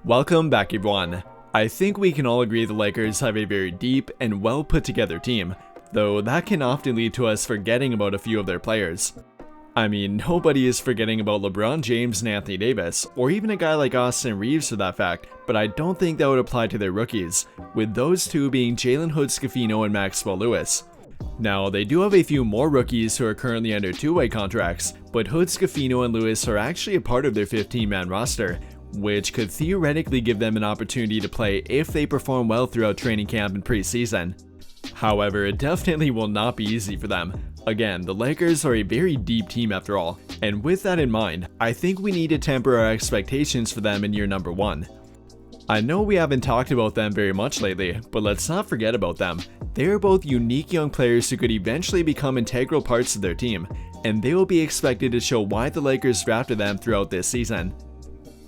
Welcome back everyone. I think we can all agree the Lakers have a very deep and well put together team, though that can often lead to us forgetting about a few of their players. I mean, nobody is forgetting about LeBron James and Anthony Davis, or even a guy like Austin Reeves for that fact, but I don't think that would apply to their rookies, with those two being Jalen Schifino and Maxwell Lewis. Now, they do have a few more rookies who are currently under two-way contracts, but Schifino and Lewis are actually a part of their 15-man roster, which could theoretically give them an opportunity to play if they perform well throughout training camp and preseason. However, it definitely will not be easy for them. Again, the Lakers are a very deep team after all, and with that in mind, I think we need to temper our expectations for them in year number 1. I know we haven't talked about them very much lately, but let's not forget about them. They are both unique young players who could eventually become integral parts of their team, and they will be expected to show why the Lakers drafted them throughout this season.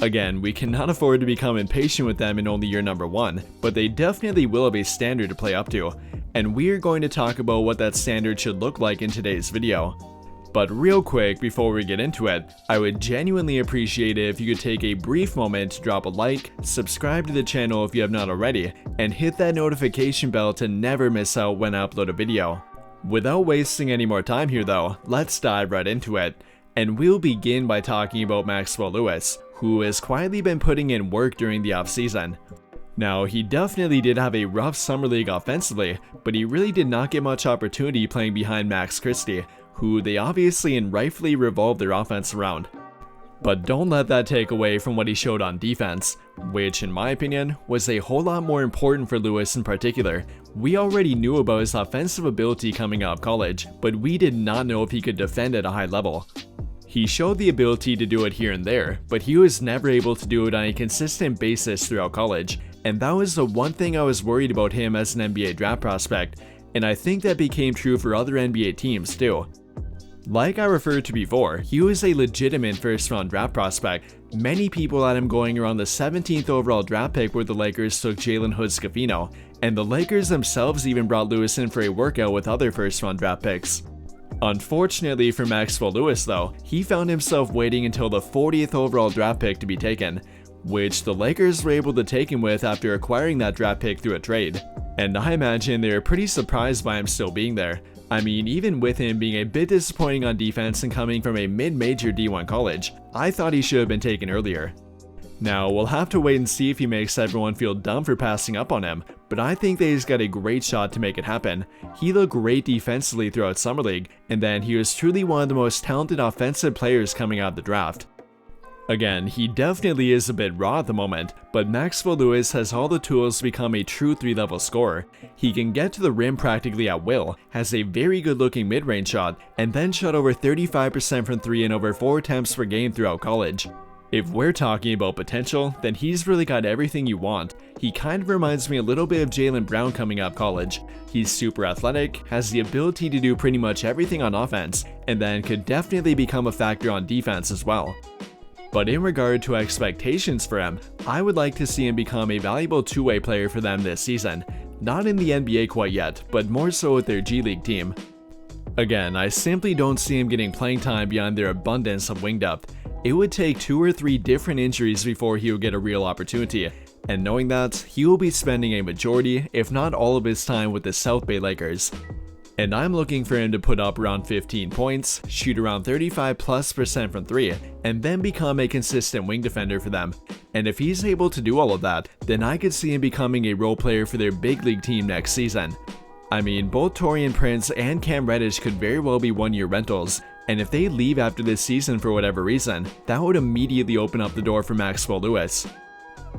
Again, we cannot afford to become impatient with them in only year number 1, but they definitely will have a standard to play up to, and we are going to talk about what that standard should look like in today's video. But real quick before we get into it, I would genuinely appreciate it if you could take a brief moment to drop a like, subscribe to the channel if you have not already, and hit that notification bell to never miss out when I upload a video. Without wasting any more time here though, let's dive right into it, and we'll begin by talking about Maxwell Lewis, who has quietly been putting in work during the offseason. Now, he definitely did have a rough summer league offensively, but he really did not get much opportunity playing behind Max Christie, who they obviously and rightfully revolved their offense around. But don't let that take away from what he showed on defense, which in my opinion was a whole lot more important for Lewis in particular. We already knew about his offensive ability coming out of college, but we did not know if he could defend at a high level. He showed the ability to do it here and there, but he was never able to do it on a consistent basis throughout college, and that was the one thing I was worried about him as an NBA draft prospect, and I think that became true for other NBA teams too. Like I referred to before, he was a legitimate first round draft prospect. Many people had him going around the 17th overall draft pick where the Lakers took Jalen Schifino, and the Lakers themselves even brought Lewis in for a workout with other first round draft picks. Unfortunately for Maxwell Lewis though, he found himself waiting until the 40th overall draft pick to be taken, which the Lakers were able to take him with after acquiring that draft pick through a trade. And I imagine they were pretty surprised by him still being there. I mean, even with him being a bit disappointing on defense and coming from a mid-major D1 college, I thought he should have been taken earlier. Now, we'll have to wait and see if he makes everyone feel dumb for passing up on him, but I think that he's got a great shot to make it happen. He looked great defensively throughout Summer League, and then he was truly one of the most talented offensive players coming out of the draft. Again, he definitely is a bit raw at the moment, but Maxwell Lewis has all the tools to become a true 3-level scorer. He can get to the rim practically at will, has a very good looking mid-range shot, and then shot over 35% from 3 in over 4 attempts per game throughout college. If we're talking about potential, then he's really got everything you want. He kind of reminds me a little bit of Jalen Brown coming out of college. He's super athletic, has the ability to do pretty much everything on offense, and then could definitely become a factor on defense as well. But in regard to expectations for him, I would like to see him become a valuable two-way player for them this season. Not in the NBA quite yet, but more so with their G League team. Again, I simply don't see him getting playing time beyond their abundance of wing depth. It would take 2 or 3 different injuries before he would get a real opportunity, and knowing that, he will be spending a majority, if not all of his time with the South Bay Lakers. And I'm looking for him to put up around 15 points, shoot around 35+% from 3, and then become a consistent wing defender for them. And if he's able to do all of that, then I could see him becoming a role player for their big league team next season. I mean, both Taurean Prince and Cam Reddish could very well be one-year rentals, and if they leave after this season for whatever reason, that would immediately open up the door for Maxwell Lewis.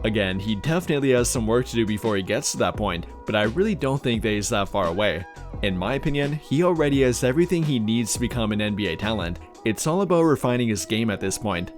Again, he definitely has some work to do before he gets to that point, but I really don't think that he's that far away. In my opinion, he already has everything he needs to become an NBA talent. It's all about refining his game at this point.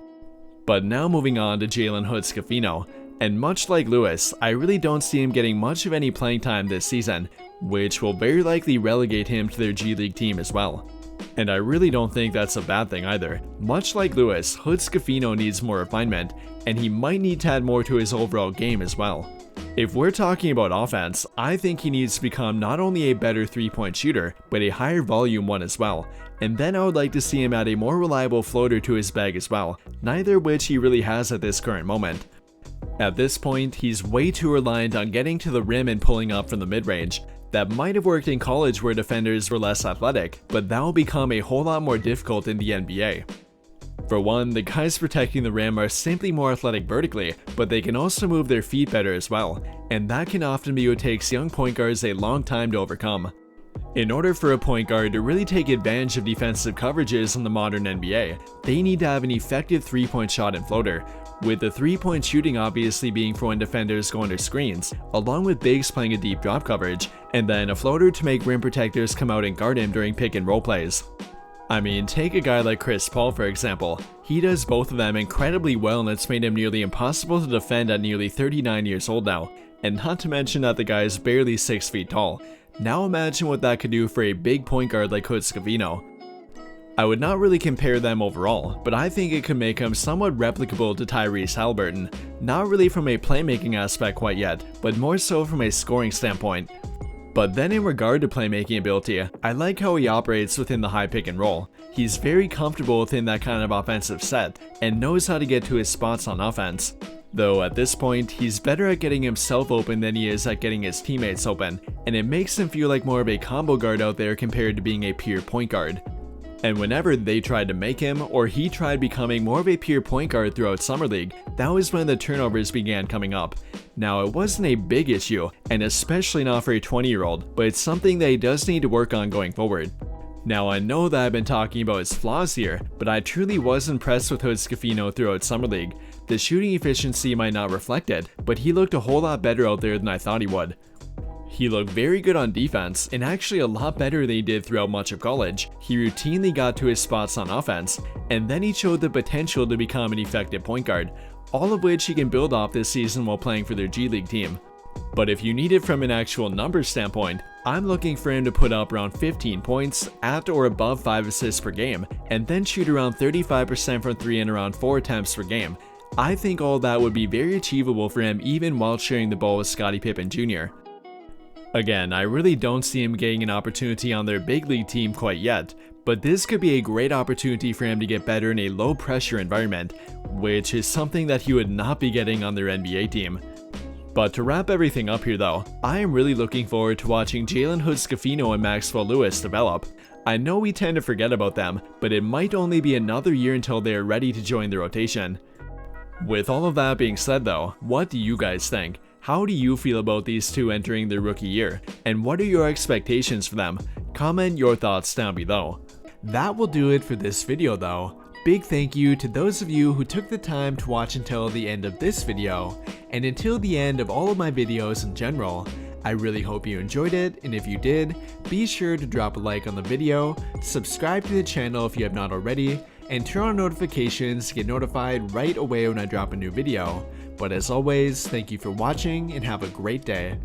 But now moving on to Jalen Schifino, and much like Lewis, I really don't see him getting much of any playing time this season, which will very likely relegate him to their G League team as well. And I really don't think that's a bad thing either. Much like Lewis, Schifino needs more refinement, and he might need to add more to his overall game as well. If we're talking about offense, I think he needs to become not only a better 3-point shooter, but a higher volume one as well. And then I would like to see him add a more reliable floater to his bag as well, neither of which he really has at this current moment. At this point, he's way too reliant on getting to the rim and pulling up from the mid-range. That might have worked in college where defenders were less athletic, but that will become a whole lot more difficult in the NBA. For one, the guys protecting the rim are simply more athletic vertically, but they can also move their feet better as well, and that can often be what takes young point guards a long time to overcome. In order for a point guard to really take advantage of defensive coverages in the modern NBA, they need to have an effective three-point shot and floater, with the three-point shooting obviously being for when defenders go under screens, along with bigs playing a deep drop coverage, and then a floater to make rim protectors come out and guard him during pick and roll plays. I mean, take a guy like Chris Paul for example. He does both of them incredibly well, and it's made him nearly impossible to defend at nearly 39 years old now, and not to mention that the guy is barely 6 feet tall. Now imagine what that could do for a big point guard like Schifino. I would not really compare them overall, but I think it could make him somewhat replicable to Tyrese Haliburton, not really from a playmaking aspect quite yet, but more so from a scoring standpoint. But then in regard to playmaking ability, I like how he operates within the high pick and roll. He's very comfortable within that kind of offensive set, and knows how to get to his spots on offense. Though at this point, he's better at getting himself open than he is at getting his teammates open, and it makes him feel like more of a combo guard out there compared to being a pure point guard. And whenever they tried to make him, or he tried becoming more of a pure point guard throughout Summer League, that was when the turnovers began coming up. Now, it wasn't a big issue, and especially not for a 20-year-old, but it's something that he does need to work on going forward. Now, I know that I've been talking about his flaws here, but I truly was impressed with Schifino throughout Summer League. The shooting efficiency might not reflect it, but he looked a whole lot better out there than I thought he would. He looked very good on defense, and actually a lot better than he did throughout much of college. He routinely got to his spots on offense, and then he showed the potential to become an effective point guard, all of which he can build off this season while playing for their G League team. But if you need it from an actual numbers standpoint, I'm looking for him to put up around 15 points, at or above 5 assists per game, and then shoot around 35% from 3 and around 4 attempts per game. I think all that would be very achievable for him even while sharing the ball with Scottie Pippen Jr. Again, I really don't see him getting an opportunity on their big league team quite yet, but this could be a great opportunity for him to get better in a low pressure environment, which is something that he would not be getting on their NBA team. But to wrap everything up here though, I am really looking forward to watching Jalen, Schifino, and Maxwell Lewis develop. I know we tend to forget about them, but it might only be another year until they are ready to join the rotation. With all of that being said though, what do you guys think? How do you feel about these two entering their rookie year, and what are your expectations for them? Comment your thoughts down below. That will do it for this video though. Big thank you to those of you who took the time to watch until the end of this video, and until the end of all of my videos in general. I really hope you enjoyed it, and if you did, be sure to drop a like on the video, subscribe to the channel if you have not already, and turn on notifications to get notified right away when I drop a new video. But as always, thank you for watching and have a great day.